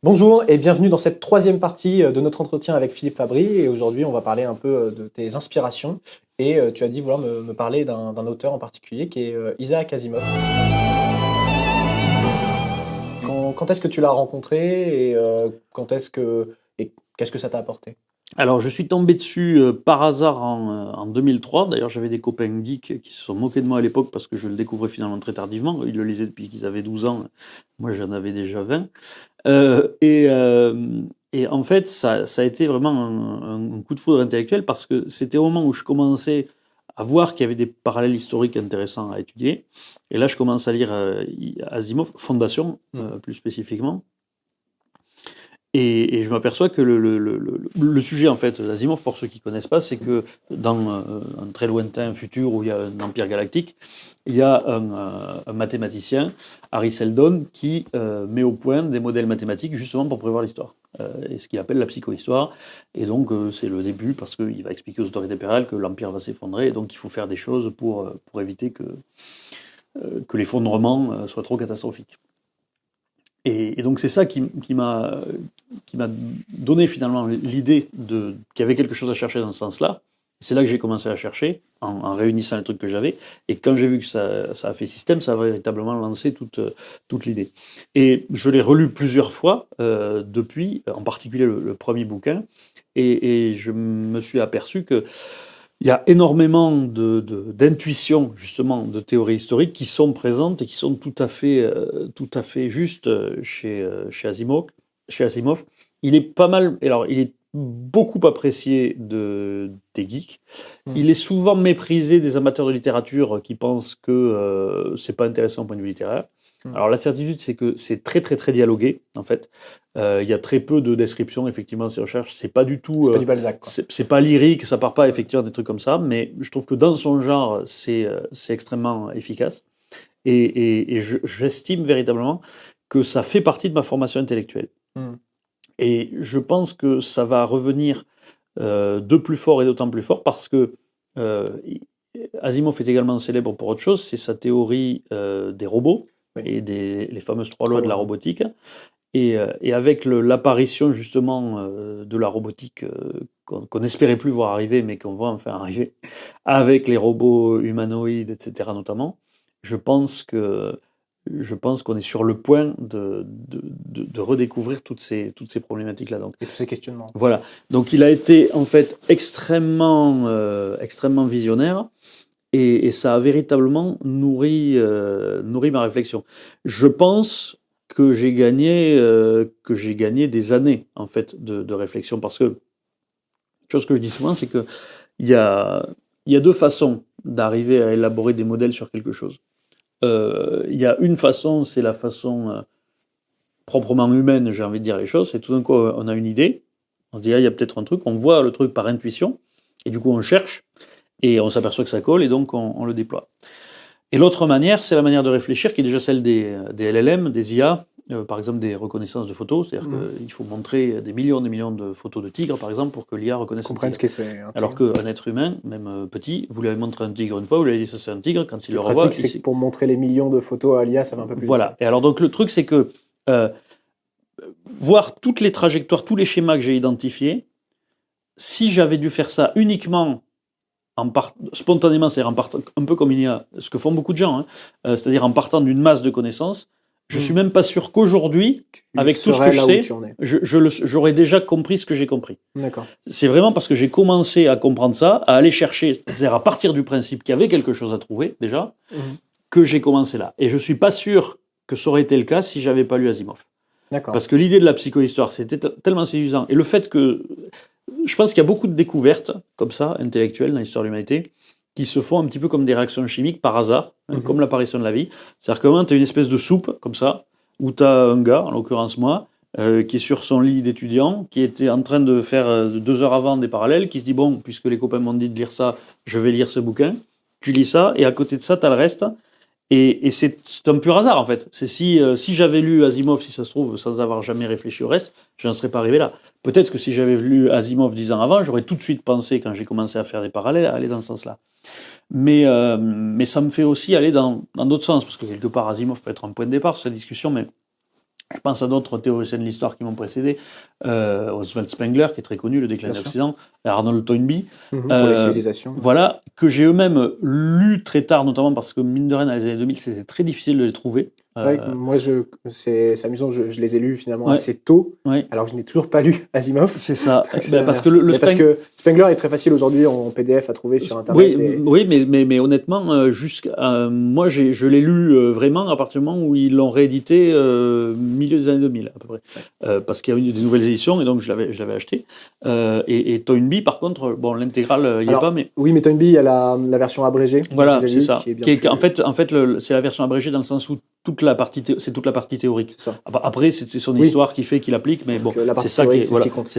Bonjour et bienvenue dans cette troisième partie de notre entretien avec Philippe Fabry. Et aujourd'hui, on va parler un peu de tes inspirations. Et tu as dit vouloir me parler d'un auteur en particulier qui est Isaac Asimov. Quand est-ce que tu l'as rencontré et et qu'est-ce que ça t'a apporté? Alors, je suis tombé dessus par hasard en 2003. D'ailleurs, j'avais des copains geeks qui se sont moqués de moi à l'époque parce que je le découvrais finalement très tardivement. Ils le lisaient depuis qu'ils avaient 12 ans. Moi, j'en avais déjà 20. Euh, et, euh, et en fait, ça a été vraiment un coup de foudre intellectuel parce que c'était au moment où je commençais à voir qu'il y avait des parallèles historiques intéressants à étudier. Et là, je commence à lire Asimov, Fondation, plus spécifiquement. Et je m'aperçois que le sujet, en fait, d'Asimov, pour ceux qui ne connaissent pas, c'est que dans un très lointain futur où il y a un empire galactique, il y a un mathématicien, Harry Seldon, qui met au point des modèles mathématiques justement pour prévoir l'histoire, et ce qu'il appelle la psychohistoire. Et donc, c'est le début, parce qu'il va expliquer aux autorités impériales que l'empire va s'effondrer, et donc il faut faire des choses pour éviter que l'effondrement soit trop catastrophique. Et donc c'est ça qui m'a donné finalement l'idée qu'il y avait quelque chose à chercher dans ce sens-là. C'est là que j'ai commencé à chercher, en réunissant les trucs que j'avais. Et quand j'ai vu que ça a fait système, ça a véritablement lancé toute l'idée. Et je l'ai relu plusieurs fois depuis, en particulier le premier bouquin. Et je me suis aperçu que il y a énormément d'intuitions, justement, de théories historiques qui sont présentes et qui sont tout à fait justes chez Asimov. Chez Asimov. Il est pas mal, alors il est beaucoup apprécié des geeks. Hmm. Il est souvent méprisé des amateurs de littérature qui pensent que c'est pas intéressant au point de vue littéraire. Hmm. Alors la certitude, c'est que c'est très très très dialogué en fait. Il y a très peu de descriptions effectivement ces recherches. C'est pas du tout, C'est pas du Balzac, quoi. c'est pas lyrique, ça part pas effectivement des trucs comme ça. Mais je trouve que dans son genre, c'est extrêmement efficace. Et j'estime véritablement que ça fait partie de ma formation intellectuelle. Hmm. Et je pense que ça va revenir de plus fort et d'autant plus fort parce que euh, Asimov est également célèbre pour autre chose, c'est sa théorie des robots Oui, et les fameuses trois trois lois de la lois. robotique. Et avec l'apparition justement de la robotique qu'on n'espérait plus voir arriver, mais qu'on voit enfin arriver, avec les robots humanoïdes, etc. notamment, je pense que je pense qu'on est sur le point de redécouvrir toutes ces problématiques-là. Donc Et tous ces questionnements. voilà. Donc il a été en fait extrêmement visionnaire et ça a véritablement nourri ma réflexion. Je pense que j'ai gagné des années en fait de réflexion parce que chose que je dis souvent, c'est que il y a, il y a deux façons d'arriver à élaborer des modèles sur quelque chose. Il y a une façon, c'est la façon proprement humaine, j'ai envie de dire les choses, c'est tout d'un coup on a une idée, on se dit ah, il y a peut-être un truc, on voit le truc par intuition, et du coup on cherche, et on s'aperçoit que ça colle, et donc on le déploie. Et l'autre manière, c'est la manière de réfléchir, qui est déjà celle des LLM, des IA, par exemple des reconnaissances de photos, c'est-à-dire Hmm. qu'il faut montrer des millions et des millions de photos de tigres, par exemple, pour que l'IA reconnaisse un Comprennent ce tigre. que c'est un Alors tigre. qu'un être humain, même petit, vous lui avez montré un tigre une fois, vous lui avez dit ça c'est un tigre, quand il Le le revoit, pratique, c'est que pour montrer les millions de photos à l'IA, ça va un peu plus vite, quoi. voilà. Et alors donc le truc c'est que euh, voir toutes les trajectoires, tous les schémas que j'ai identifiés, si j'avais dû faire ça uniquement spontanément, c'est-à-dire un peu comme il y a, ce que font beaucoup de gens, hein, c'est-à-dire en partant d'une masse de connaissances, je suis Hmm. même pas sûr qu'aujourd'hui, Tu avec tout ce que serais je là où sais, tu en es. j'aurais déjà compris ce que j'ai compris. D'accord. C'est vraiment parce que j'ai commencé à comprendre ça, à aller chercher, c'est-à-dire à partir du principe qu'il y avait quelque chose à trouver déjà, Mhm. que j'ai commencé là. Et je suis pas sûr que ça aurait été le cas si j'avais pas lu Asimov. D'accord. Parce que l'idée de la psychohistoire, c'était tellement séduisant. Et le fait que je pense qu'il y a beaucoup de découvertes, comme ça, intellectuelles dans l'histoire de l'humanité, qui se font un petit peu comme des réactions chimiques par hasard, hein, Mhm. comme l'apparition de la vie. C'est-à-dire que tu as une espèce de soupe, comme ça, où tu as un gars, en l'occurrence moi, qui est sur son lit d'étudiant, qui était en train de faire 2 heures avant des parallèles, qui se dit, bon, puisque les copains m'ont dit de lire ça, je vais lire ce bouquin. Tu lis ça, et à côté de ça, tu as le reste. Et c'est un pur hasard en fait. C'est si j'avais lu Asimov, si ça se trouve, sans avoir jamais réfléchi au reste, je n'en serais pas arrivé là. Peut-être que si j'avais lu Asimov 10 ans avant, j'aurais tout de suite pensé, quand j'ai commencé à faire des parallèles, à aller dans ce sens-là. Mais ça me fait aussi aller dans d'autres sens, parce que quelque part Asimov peut être un point de départ sur cette discussion, mais Je pense à d'autres théoriciens de l'histoire qui m'ont précédé, Oswald Spengler, qui est très connu, Le déclin de l'Occident, Arnold Toynbee. Pour les civilisations. Voilà, que j'ai eux-mêmes lu très tard, notamment parce que, mine de rien, dans les années 2000, c'était très difficile de les trouver. Moi, c'est amusant, je les ai lus finalement Ouais. assez tôt, Ouais. alors que je n'ai toujours pas lu Asimov. C'est ça. C'est Parce que parce que Spengler est très facile aujourd'hui en PDF à trouver sur Internet. Oui, mais honnêtement, moi, je l'ai lu vraiment à partir du moment où ils l'ont réédité milieu des années 2000 à peu près, parce qu'il y a eu des nouvelles éditions et donc je l'avais acheté. Et Toynbee, par contre, bon, l'intégrale, il n'y est pas, mais oui, mais Toynbee, il y a la version abrégée. voilà, c'est ça. En fait, c'est la version abrégée dans le sens où c'est toute la partie théorique. C'est ça. Après, c'est son histoire qui fait qu'il applique, mais bon, c'est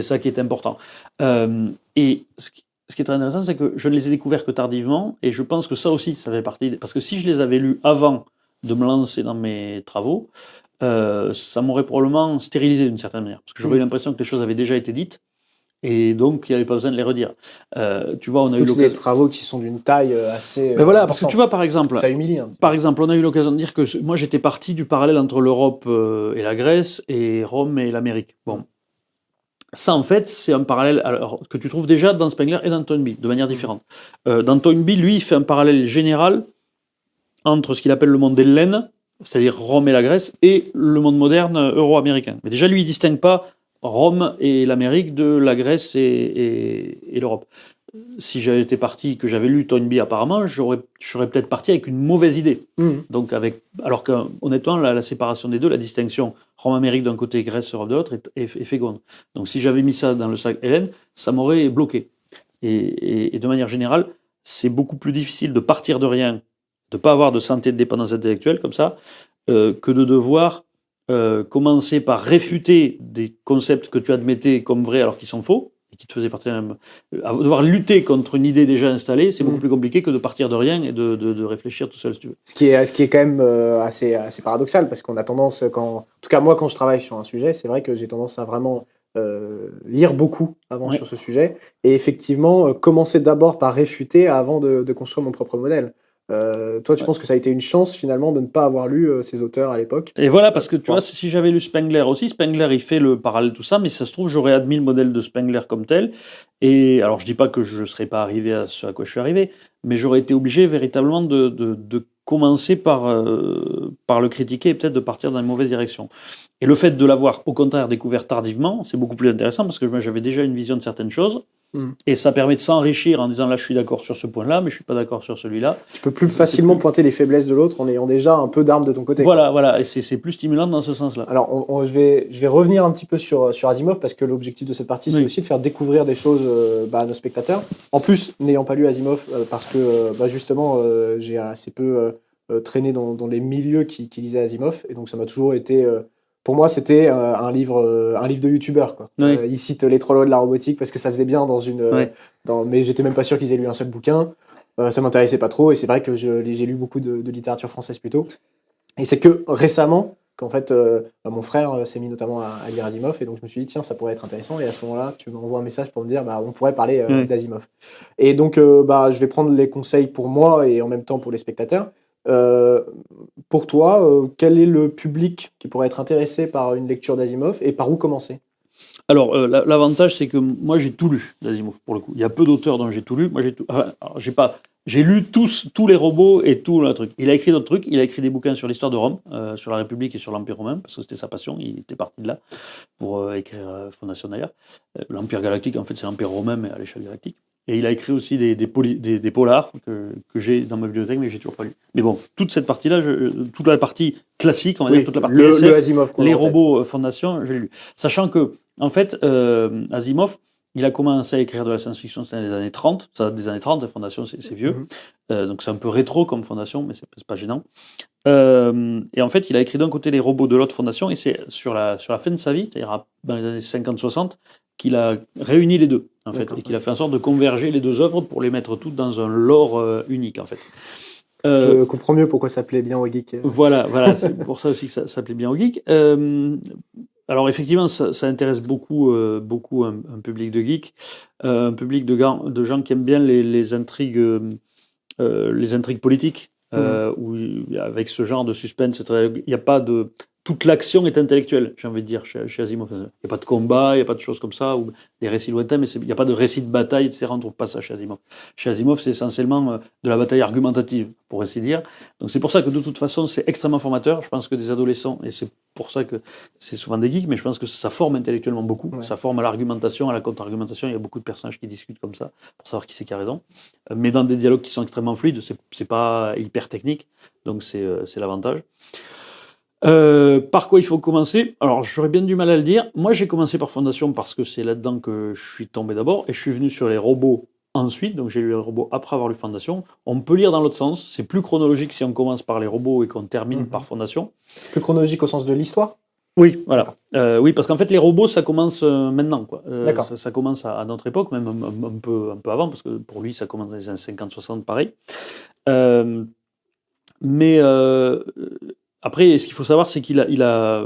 ça qui est important. Et ce qui est très intéressant, c'est que je ne les ai découverts que tardivement, et je pense que ça aussi, ça fait partie. Parce que si je les avais lus avant de me lancer dans mes travaux, ça m'aurait probablement stérilisé d'une certaine manière, parce que j'aurais eu l'impression que les choses avaient déjà été dites. Et donc, il n'y avait pas besoin de les redire. Tu vois, on a eu l'occasion. Des travaux qui sont d'une taille assez. Mais voilà, parce que tu vois, par exemple. Ça humilie. Hein. Par exemple, on a eu l'occasion de dire que moi, j'étais parti du parallèle entre l'Europe et la Grèce et Rome et l'Amérique. Bon. Ça, en fait, c'est un parallèle que tu trouves déjà dans Spengler et dans Toynbee, de manière différente. Dans Toynbee, lui, il fait un parallèle général entre ce qu'il appelle le monde hellène, c'est-à-dire Rome et la Grèce, et le monde moderne euro-américain. Mais déjà, lui, il ne distingue pas Rome et l'Amérique de la Grèce et l'Europe. Si j'avais été parti, que j'avais lu Toynbee apparemment, je serais peut-être parti avec une mauvaise idée. Donc alors que honnêtement, la séparation des deux, la distinction Rome-Amérique d'un côté, Grèce-Europe de l'autre, est féconde. Donc si j'avais mis ça dans le sac Hélène, ça m'aurait bloqué. Et de manière générale, c'est beaucoup plus difficile de partir de rien, de ne pas avoir de santé de dépendance intellectuelle comme ça, que de devoir commencer par réfuter des concepts que tu admettais comme vrais alors qu'ils sont faux, et qui te faisaient partie devoir lutter contre une idée déjà installée, c'est beaucoup plus compliqué que de partir de rien et de réfléchir tout seul, si tu veux. Ce qui est quand même assez paradoxal, parce qu'on a tendance, en tout cas moi quand je travaille sur un sujet, c'est vrai que j'ai tendance à vraiment lire beaucoup avant sur ce sujet, et effectivement commencer d'abord par réfuter avant de construire mon propre modèle. Toi, tu penses que ça a été une chance finalement de ne pas avoir lu ces auteurs à l'époque? Et voilà, parce que tu vois, si j'avais lu Spengler aussi, Spengler il fait le parallèle tout ça, mais ça se trouve j'aurais admis le modèle de Spengler comme tel. Et alors je dis pas que je serais pas arrivé à ce à quoi je suis arrivé, mais j'aurais été obligé véritablement de commencer par le critiquer et peut-être de partir dans une mauvaise direction. Et le fait de l'avoir au contraire découvert tardivement, c'est beaucoup plus intéressant parce que moi j'avais déjà une vision de certaines choses. Et ça permet de s'enrichir en disant là je suis d'accord sur ce point-là, mais je suis pas d'accord sur celui-là. Tu peux plus facilement pointer les faiblesses de l'autre en ayant déjà un peu d'armes de ton côté. Voilà, et c'est plus stimulant dans ce sens-là. Alors je vais revenir un petit peu sur Asimov parce que l'objectif de cette partie c'est aussi de faire découvrir des choses à nos spectateurs. En plus, n'ayant pas lu Asimov parce que justement j'ai assez peu traîné dans les milieux qui lisaient Asimov, et donc ça m'a toujours été pour moi, c'était un livre de youtubeur, quoi. Oui. Il cite les trolls de la robotique parce que ça faisait bien mais j'étais même pas sûr qu'ils aient lu un seul bouquin. Ça m'intéressait pas trop, et c'est vrai que j'ai lu beaucoup de littérature française plutôt. Et c'est que récemment qu'en fait mon frère s'est mis notamment à lire Asimov, et donc je me suis dit tiens, ça pourrait être intéressant, et à ce moment-là tu m'envoies un message pour me dire on pourrait parler d'Asimov. Et donc je vais prendre les conseils pour moi et en même temps pour les spectateurs. Pour toi, quel est le public qui pourrait être intéressé par une lecture d'Asimov, et par où commencer? Alors, l'avantage, c'est que moi, j'ai tout lu d'Asimov, pour le coup. Il y a peu d'auteurs dont j'ai tout lu. Moi, j'ai lu tous les robots et tout le truc. Il a écrit d'autres trucs. Il a écrit des bouquins sur l'histoire de Rome, sur la République et sur l'Empire romain, parce que c'était sa passion. Il était parti de là pour écrire Fondation d'ailleurs. L'Empire galactique, en fait, c'est l'Empire romain, mais à l'échelle galactique. Et il a écrit aussi des polars que j'ai dans ma bibliothèque, mais j'ai toujours pas lu. Mais bon, toute cette partie-là, toute la partie classique, on va dire, toute la partie SF, Asimov, les robots Fondation, j'ai lu. Sachant que, en fait, Asimov, il a commencé à écrire de la science-fiction dans les années 30. Ça, des années 30, Fondation, c'est vieux. Donc c'est un peu rétro comme Fondation, mais c'est pas gênant. Et en fait, il a écrit d'un côté les robots, de l'autre Fondation, et c'est sur la fin de sa vie, c'est-à-dire dans les années 50-60, qu'il a réuni les deux, en fait, et qu'il a fait en sorte de converger les deux œuvres pour les mettre toutes dans un lore unique, en fait. Je comprends mieux pourquoi ça s'appelait bien au geek. Voilà, c'est pour ça aussi que ça s'appelait bien au geek. Alors effectivement, ça intéresse beaucoup un public de geeks, un public de gens qui aiment bien les intrigues politiques, où avec ce genre de suspense, il n'y a pas de toute l'action est intellectuelle, j'ai envie de dire, chez Asimov. Il n'y a pas de combat, il n'y a pas de choses comme ça, ou des récits lointains, mais il n'y a pas de récit de bataille, etc. On ne trouve pas ça chez Asimov. Chez Asimov, c'est essentiellement de la bataille argumentative, pour ainsi dire. Donc c'est pour ça que de toute façon, c'est extrêmement formateur. Je pense que des adolescents, et c'est pour ça que c'est souvent des geeks, mais je pense que ça forme intellectuellement beaucoup. Ouais. Ça forme à l'argumentation, à la contre-argumentation. Il y a beaucoup de personnages qui discutent comme ça, pour savoir qui c'est qui a raison. Mais dans des dialogues qui sont extrêmement fluides, c'est pas hyper technique, donc c'est l'avantage. Par quoi il faut commencer? Alors, j'aurais bien du mal à le dire. Moi, j'ai commencé par Fondation parce que c'est là-dedans que je suis tombé d'abord, et je suis venu sur les robots ensuite. Donc, j'ai lu les robots après avoir lu Fondation. On peut lire dans l'autre sens. C'est plus chronologique si on commence par les robots et qu'on termine par Fondation. Plus chronologique au sens de l'histoire? Oui, voilà. Oui, parce qu'en fait, les robots, ça commence maintenant, quoi. Ça commence à notre époque, même un peu avant, parce que pour lui, ça commence dans les années 50-60, pareil. Après, ce qu'il faut savoir, c'est qu'il a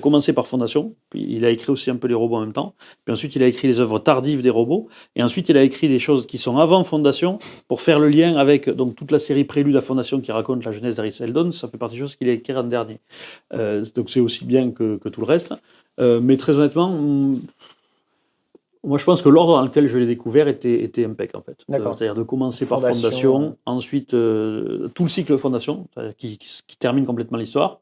commencé par Fondation, puis il a écrit aussi un peu les robots en même temps, puis ensuite il a écrit les œuvres tardives des robots, et ensuite il a écrit des choses qui sont avant Fondation, pour faire le lien avec donc toute la série Prélude à Fondation qui raconte la jeunesse d'Harry Seldon. Ça fait partie des choses qu'il a écrit en dernier. Donc c'est aussi bien que tout le reste. Mais très honnêtement, moi, je pense que l'ordre dans lequel je l'ai découvert était impec, en fait. C'est-à-dire de commencer par Fondation, ensuite tout le cycle Fondation, qui termine complètement l'histoire,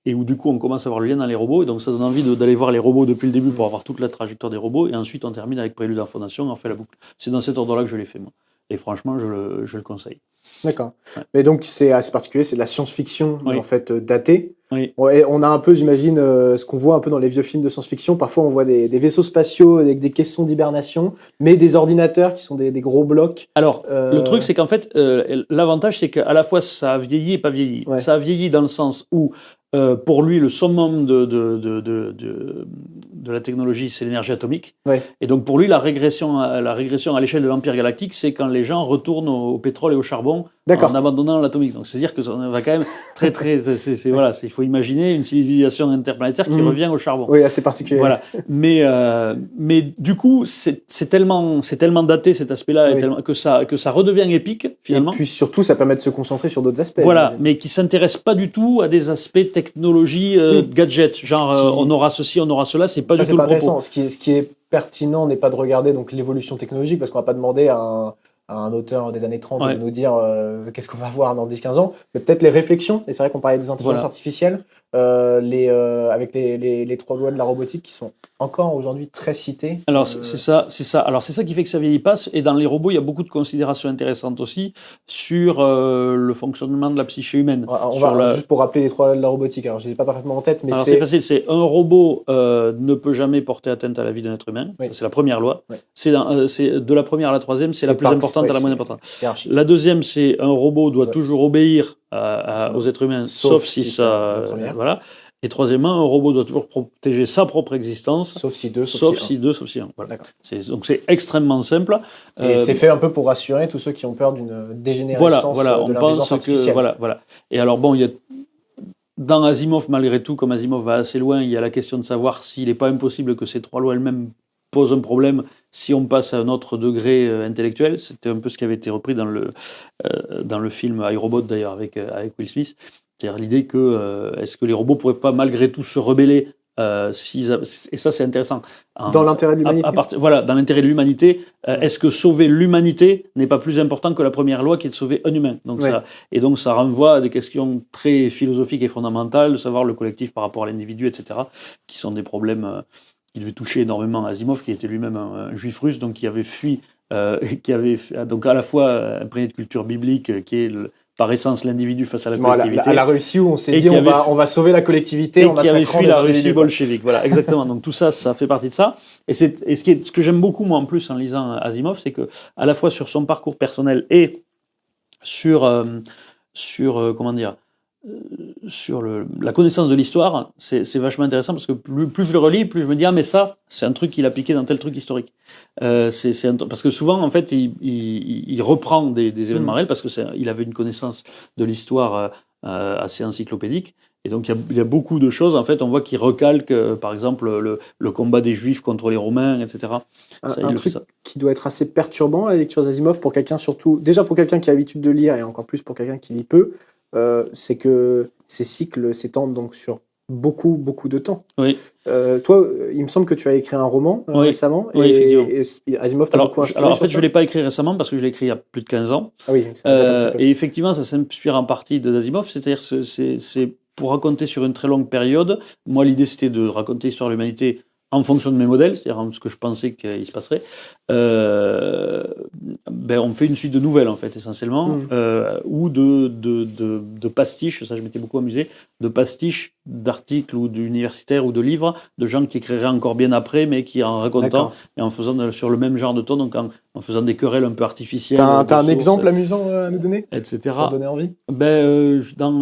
et où du coup on commence à avoir le lien dans les robots, et donc ça donne envie d'aller voir les robots depuis le début pour avoir toute la trajectoire des robots, et ensuite on termine avec Prélude en Fondation, on fait la boucle. C'est dans cet ordre-là que je l'ai fait, moi. Et franchement, je le conseille. D'accord. Ouais. Mais donc c'est assez particulier, c'est de la science-fiction, en fait, datée. Oui. On a un peu, j'imagine, ce qu'on voit un peu dans les vieux films de science-fiction. Parfois, on voit des vaisseaux spatiaux avec des caissons d'hibernation, mais des ordinateurs qui sont des gros blocs. Alors, le truc, c'est qu'en fait, l'avantage, c'est qu'à la fois, ça a vieilli et pas vieilli. Ouais. Ça a vieilli dans le sens où, pour lui, le summum de la technologie, c'est l'énergie atomique. Ouais. Et donc, pour lui, la régression à l'échelle de l'Empire galactique, c'est quand les gens retournent au pétrole et au charbon en abandonnant l'atomique. Donc, c'est-à-dire que ça va quand même très, voilà, il faut imaginer une civilisation interplanétaire qui revient au charbon. Oui, assez particulier. Voilà. Mais du coup, c'est tellement daté cet aspect-là, que ça redevient épique finalement. Et puis surtout, ça permet de se concentrer sur d'autres aspects. Voilà, mais qui s'intéresse pas du tout à des aspects technologie, gadgets, genre on aura ceci, on aura cela. C'est pas du tout le propos. Ce qui est pertinent n'est pas de regarder donc l'évolution technologique, parce qu'on va pas demander à un auteur des années 30 de nous dire qu'est-ce qu'on va voir dans 10-15 ans, mais peut-être les réflexions. Et c'est vrai qu'on parlait des intelligences artificielles, avec les 3 lois de la robotique qui sont encore aujourd'hui très citées. Alors c'est ça. Alors c'est ça qui fait que ça vieillit pas. Et dans les robots, il y a beaucoup de considérations intéressantes aussi sur le fonctionnement de la psyché humaine. Juste pour rappeler les 3 lois de la robotique. Alors je les ai pas parfaitement en tête, mais c'est facile. C'est un robot ne peut jamais porter atteinte à la vie d'un être humain. Oui. C'est la première loi. Oui. C'est de la première à la troisième, c'est la plus importante à la moins importante. La deuxième, c'est un robot doit toujours obéir aux êtres humains, sauf si ça, voilà. Et troisièmement, un robot doit toujours protéger sa propre existence, sauf si 2, sauf si 1. Voilà. Donc c'est extrêmement simple. Et c'est fait un peu pour rassurer tous ceux qui ont peur d'une dégénérescence de l'intelligence artificielle. Voilà. Et alors bon, il y a dans Asimov, malgré tout, comme Asimov va assez loin, il y a la question de savoir s'il n'est pas impossible que ces 3 lois elles-mêmes posent un problème si on passe à un autre degré intellectuel. C'était un peu ce qui avait été repris dans le film iRobot d'ailleurs avec Will Smith. C'est-à-dire l'idée que est-ce que les robots pourraient pas malgré tout se rebeller et ça c'est intéressant. Dans l'intérêt de l'humanité. Dans l'intérêt de l'humanité, est-ce que sauver l'humanité n'est pas plus important que la première loi qui est de sauver un humain? Donc ça renvoie à des questions très philosophiques et fondamentales, de savoir le collectif par rapport à l'individu, etc., qui sont des problèmes qui devait toucher énormément Asimov, qui était lui-même un juif russe, donc qui avait fui, qui avait donc à la fois imprégné de culture biblique, qui est par essence l'individu face à la collectivité. À la Russie où on s'est dit on va sauver la collectivité, et qui avait fui la Russie bolchevique. Voilà, exactement. Donc tout ça fait partie de ça. Et ce que j'aime beaucoup moi en plus en lisant Asimov, c'est que à la fois sur son parcours personnel et sur la connaissance de l'histoire, c'est vachement intéressant parce que plus je le relis, plus je me dis mais ça, c'est un truc qu'il a piqué dans tel truc historique. Parce que souvent en fait il reprend des événements réels parce que il avait une connaissance de l'histoire assez encyclopédique. Et donc il y a beaucoup de choses en fait, on voit qu'il recalque par exemple le combat des Juifs contre les Romains, etc. Un truc qui doit être assez perturbant à la lecture d'Asimov pour quelqu'un, surtout déjà pour quelqu'un qui a l'habitude de lire et encore plus pour quelqu'un qui lit peu. C'est que ces cycles s'étendent donc sur beaucoup, beaucoup de temps. Oui. Toi, il me semble que tu as écrit un roman récemment, oui, effectivement. et Asimov t'a beaucoup inspiré. Alors en fait, je ne l'ai pas écrit récemment parce que je l'ai écrit il y a plus de 15 ans. Ah oui, ça date un petit peu. Et effectivement, ça s'inspire en partie d'Asimov, c'est-à-dire c'est pour raconter sur une très longue période. Moi, l'idée, c'était de raconter l'histoire de l'humanité en fonction de mes modèles, c'est-à-dire en ce que je pensais qu'il se passerait. On fait une suite de nouvelles, en fait, essentiellement, ou de pastiches, ça je m'étais beaucoup amusé, de pastiches d'articles ou d'universitaires ou de livres, de gens qui écriraient encore bien après, mais qui en racontant, et en faisant sur le même genre de ton, donc en faisant des querelles un peu artificielles. T'as un exemple amusant à nous donner, etc. pour donner envie? Dans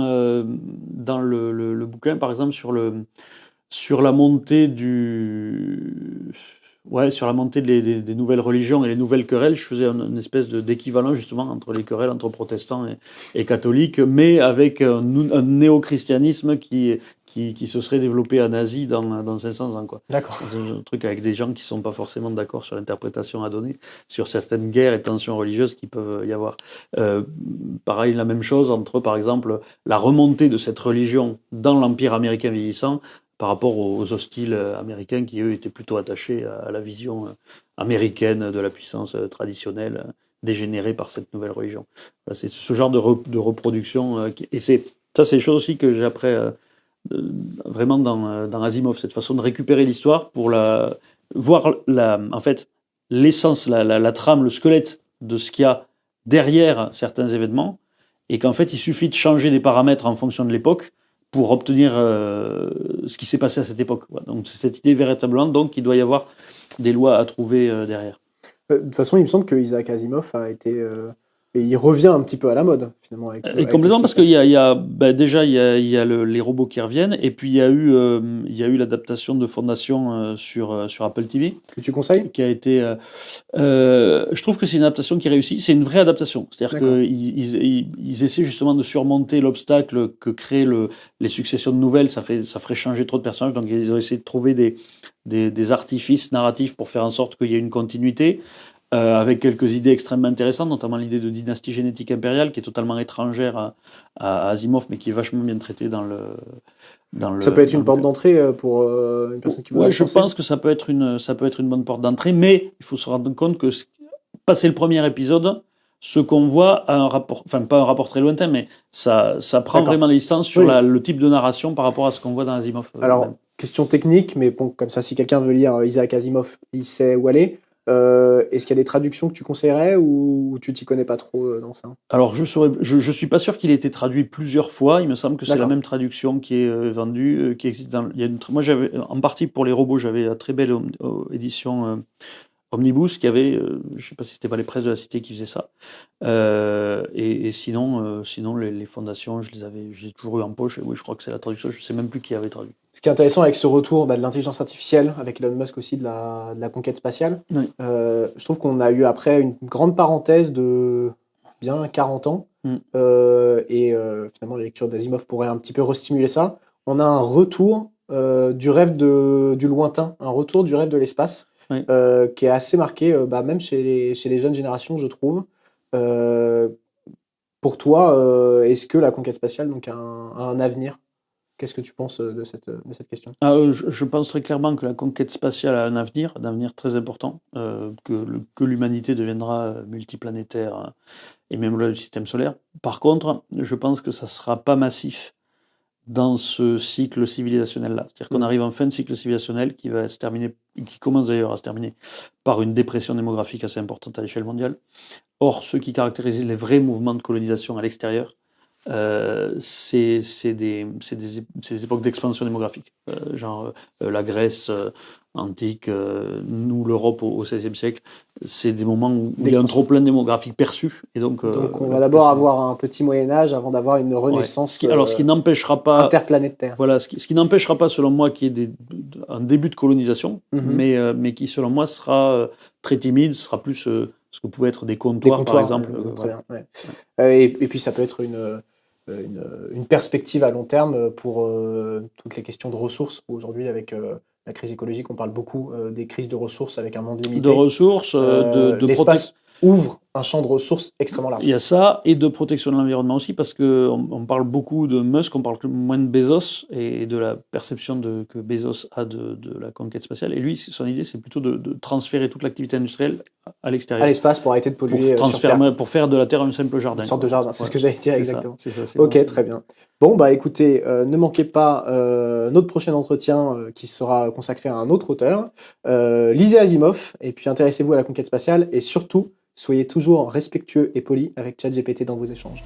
le bouquin, par exemple, sur la montée sur la montée des nouvelles religions et les nouvelles querelles, je faisais une espèce d'équivalent justement entre les querelles entre protestants et catholiques, mais avec un néo-christianisme qui se serait développé en Asie dans 500 ans, quoi. D'accord. C'est un truc avec des gens qui sont pas forcément d'accord sur l'interprétation à donner, sur certaines guerres et tensions religieuses qui peuvent y avoir. Pareil, la même chose entre, par exemple, la remontée de cette religion dans l'Empire américain vieillissant, par rapport aux hostiles américains qui, eux, étaient plutôt attachés à la vision américaine de la puissance traditionnelle dégénérée par cette nouvelle religion. Voilà, c'est ce genre de reproduction. Et c'est des choses aussi que j'ai appris vraiment dans Asimov, cette façon de récupérer l'histoire pour voir en fait, l'essence, la trame, le squelette de ce qu'il y a derrière certains événements, et qu'en fait, il suffit de changer des paramètres en fonction de l'époque pour obtenir ce qui s'est passé à cette époque. Donc c'est cette idée véritablement donc qu'il doit y avoir des lois à trouver derrière. De toute façon, il me semble que Isaac Asimov a été et il revient un petit peu à la mode finalement. Et complètement, parce qu'il y a déjà il y a les robots qui reviennent, et puis il y a eu l'adaptation de Fondation sur Apple TV. Que tu conseilles? Qui a été. Je trouve que c'est une adaptation qui réussit. C'est une vraie adaptation. C'est-à-dire qu'ils essaient justement de surmonter l'obstacle que créent les successions de nouvelles. Ça ferait changer trop de personnages. Donc ils ont essayé de trouver des artifices narratifs pour faire en sorte qu'il y ait une continuité. Avec quelques idées extrêmement intéressantes, notamment l'idée de dynastie génétique impériale, qui est totalement étrangère à Asimov, mais qui est vachement bien traitée dans le... Ça peut être une porte d'entrée pour une personne qui veut. Oui, je pense que ça peut être une bonne porte d'entrée, mais il faut se rendre compte que, passé le premier épisode, ce qu'on voit a un rapport, enfin pas un rapport très lointain, mais ça prend vraiment les distances sur le type de narration par rapport à ce qu'on voit dans Asimov. Alors, question technique, mais bon, comme ça, si quelqu'un veut lire Isaac Asimov, il sait où aller. Est-ce qu'il y a des traductions que tu conseillerais ou tu t'y connais pas trop dans ça? Alors je suis pas sûr qu'il ait été traduit plusieurs fois. Il me semble que c'est la même traduction qui est vendue, qui existe dans. Moi j'avais en partie pour les robots, j'avais la très belle édition Omnibus qui avait, je sais pas si c'était pas les presses de la Cité qui faisaient ça. Et sinon les fondations, j'ai toujours eu en poche. Et oui, je crois que c'est la traduction. Je sais même plus qui avait traduit. Ce qui est intéressant avec ce retour de l'intelligence artificielle, avec Elon Musk aussi de la conquête spatiale, je trouve qu'on a eu après une grande parenthèse de bien 40 ans. Finalement, la lecture d'Asimov pourrait un petit peu restimuler ça. On a un retour du rêve du lointain, un retour du rêve de l'espace, qui est assez marqué, même chez les jeunes générations, je trouve. Pour toi, est-ce que la conquête spatiale donc, a un avenir ? Qu'est-ce que tu penses de cette question ? Je pense très clairement que la conquête spatiale a un avenir très important, que l'humanité deviendra multiplanétaire et même au-delà du système solaire. Par contre, je pense que ça ne sera pas massif dans ce cycle civilisationnel-là. C'est-à-dire qu'on arrive en fin de cycle civilisationnel qui va se terminer, qui commence d'ailleurs à se terminer par une dépression démographique assez importante à l'échelle mondiale. Or, ce qui caractérise les vrais mouvements de colonisation à l'extérieur, c'est des époques d'expansion démographique, la Grèce antique, nous l'Europe au XVIe siècle, c'est des moments où il y a un trop plein démographique perçu, et donc on va d'abord avoir un petit Moyen-Âge avant d'avoir une renaissance. Ce qui n'empêchera pas interplanétaire. Voilà, ce qui n'empêchera pas, selon moi, qu'il y ait un début de colonisation, mais qui, selon moi, sera très timide, sera plus ce que pouvaient être des comptoirs par exemple. Très bien. Et puis ça peut être une perspective à long terme pour toutes les questions de ressources. Aujourd'hui, avec la crise écologique, on parle beaucoup des crises de ressources avec un monde limité. De ressources, l'espace ouvre un champ de ressources extrêmement large. Il y a ça, et de protection de l'environnement aussi, parce qu'on parle beaucoup de Musk, on parle moins de Bezos, et de la perception que Bezos a de la conquête spatiale. Et lui, son idée, c'est plutôt de transférer toute l'activité industrielle à l'extérieur. À l'espace pour arrêter de polluer sur Terre. Pour faire de la Terre un simple jardin. Une sorte de jardin, c'est ce que j'allais dire exactement. C'est ça, ok, très bien. Bon, bah écoutez, ne manquez pas notre prochain entretien qui sera consacré à un autre auteur. Lisez Asimov, et puis intéressez-vous à la conquête spatiale, et surtout, soyez toujours respectueux et poli avec ChatGPT dans vos échanges.